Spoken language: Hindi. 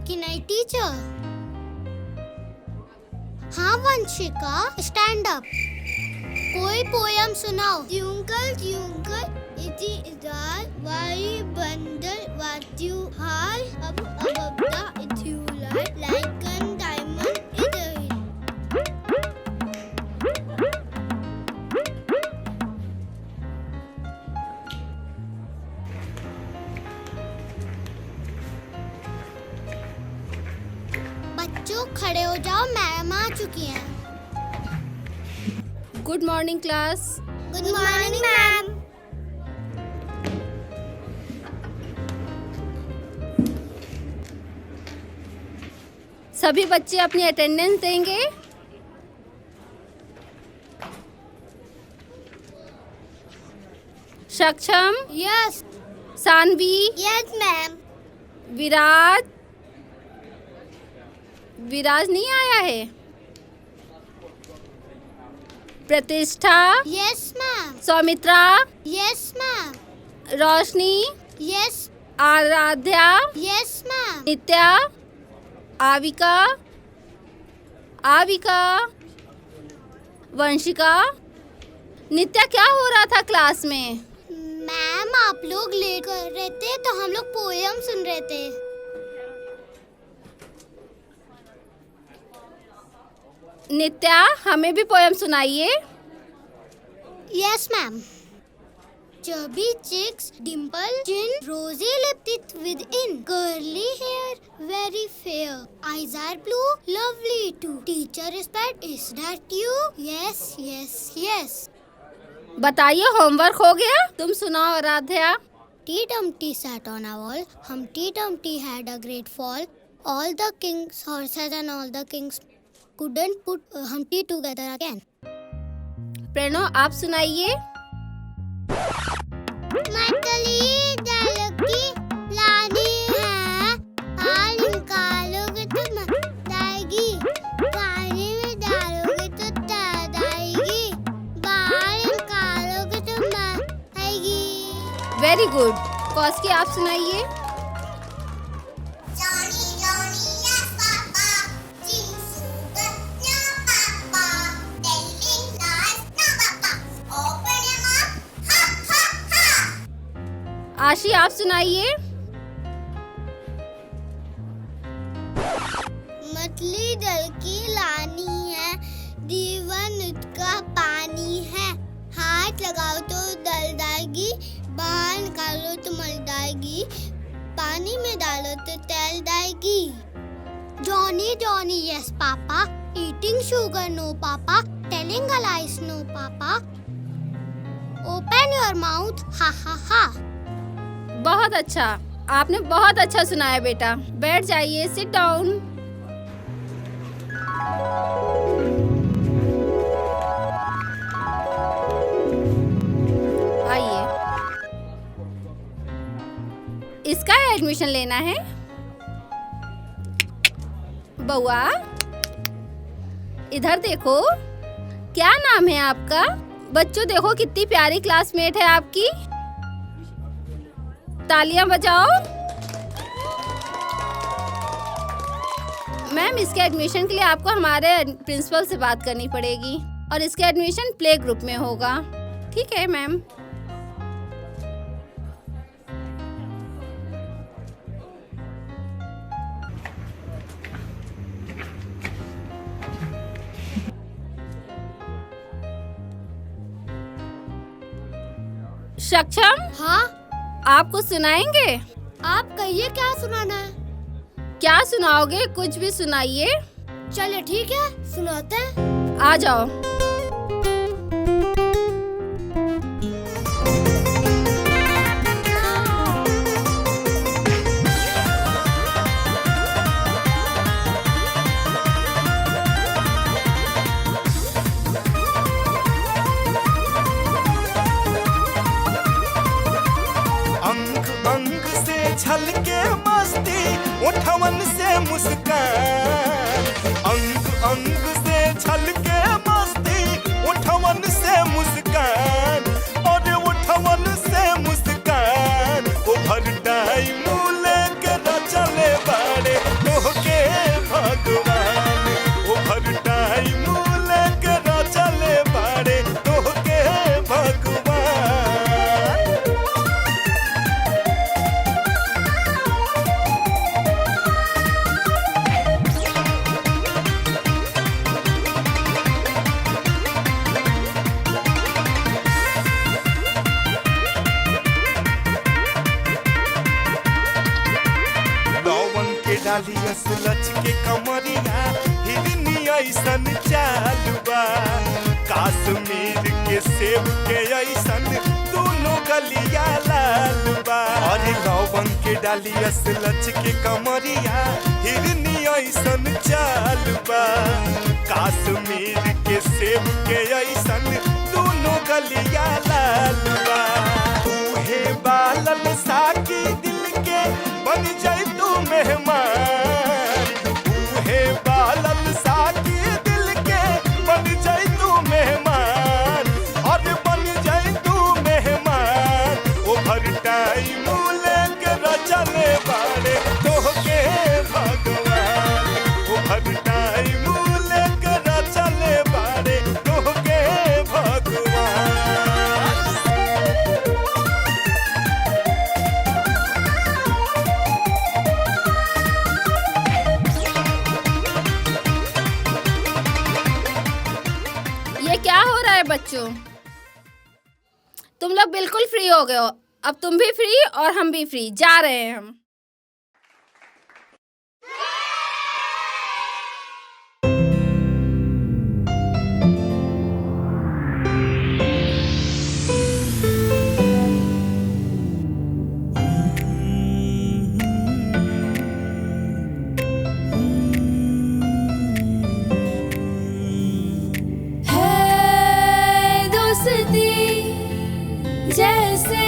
आपकी नई टीचर। हाँ वंशिका, स्टैंड अप। कोई पोयम सुनाओ। ट्विंकल ट्विंकल इधर वाई बंदर व्हाट यू हाल अब the it you like an diamond इधर। बच्चों खड़े हो जाओ, मैम आ चुकी हैं। Good morning class. Good morning ma'am. सभी बच्चे अपनी अटेंडेंस देंगे। Saksham, yes Saanvi, yes ma'am. Viraj नहीं आया है। Pratishtha, yes ma'am. Saumitra, yes ma'am. Roshni, yes Aaradhya, yes ma'am. Nitya, Aavika, Vanshika. Nitya, क्या हो रहा था क्लास में? मैम आप लोग लेट कर रहे थे तो हम लोग पोयम सुन रहे थे। नित्या, हमें भी पोयम सुनाइए। Yes ma'am. Chubby cheeks, dimple chin, rosy lip teeth within, curly hair, very fair. Eyes are blue, lovely too. Teacher is bad, is that you? Yes, yes, yes. बताइए, होमवर्क हो गया? तुम सुनाओ Aaradhya. Tea Dumpty sat on a wall. Humpty Dumpty had a great fall. All the king's horses and all the kings couldn't put Humpty together again. Pranav, आप सुनाइए। मछली जल की लानी है, हाल निकालोगे तो मर जाएगी, पानी में डालोगे तो तैर जाएगी, बाहर निकालोगे तो मर जाएगी। Very good. कौसकी, आप सुनाइए। आशी, आप सुनाइए। मछली जल की लानी है, जीवन उसका पानी है, हाथ लगाओ तो जल जाएगी, बाहर निकालो तो मर जाएगी, पानी में डालो तो तैर जाएगी। Johnny Johnny yes papa, eating sugar no papa, telling a lies no papa, open your mouth ha ha हा। बहुत अच्छा, आपने बहुत अच्छा सुनाया बेटा। बैठ जाइए, सिट डाउन। आइए, इसका एडमिशन लेना है। बउआ, इधर देखो, क्या नाम है आपका? बच्चों देखो, कितनी प्यारी क्लासमेट है आपकी। तालियां बजाओ। मैम, इसके एडमिशन के लिए आपको हमारे प्रिंसिपल से बात करनी पड़ेगी और इसके एडमिशन प्ले ग्रुप में होगा। ठीक है मैम। सक्षम, हाँ आप कुछ सुनाएंगे? आप कहिए, क्या सुनाना है? क्या सुनाओगे? कुछ भी सुनाइए। चलिए ठीक है, सुनाते हैं। आ जाओ। छलके मस्ती, उठवन से मुस्कान, अंग अंग से छलके मस्ती। लस लच के कमरिया हिरनी ऐसन चाल बा कश्मीर के सेब के ऐसन दोनों गलिया लाल बा अरे लौंग के डाली लस लच के कमरिया हिरनी ऐसन चाल बा कश्मीर के सेब के ऐसन दोनों गलिया लाल बा तूहे बालल साकी दिल के बन जाए तू मेहमान तूहे बालल साकी दिल के बन जाए तू मेहमान और बन जाए तू मेहमान ओवर टाइम लेके रचले बाड़े तोहके भगवान ओवर टाइम लेके रचले बाड़े तोहके भगवान। ये क्या हो रहा है बच्चों? तुम लोग बिल्कुल फ्री हो गए हो। अब तुम भी फ्री और हम भी फ्री। जा रहे हैं हम। है दोस्ती जैसे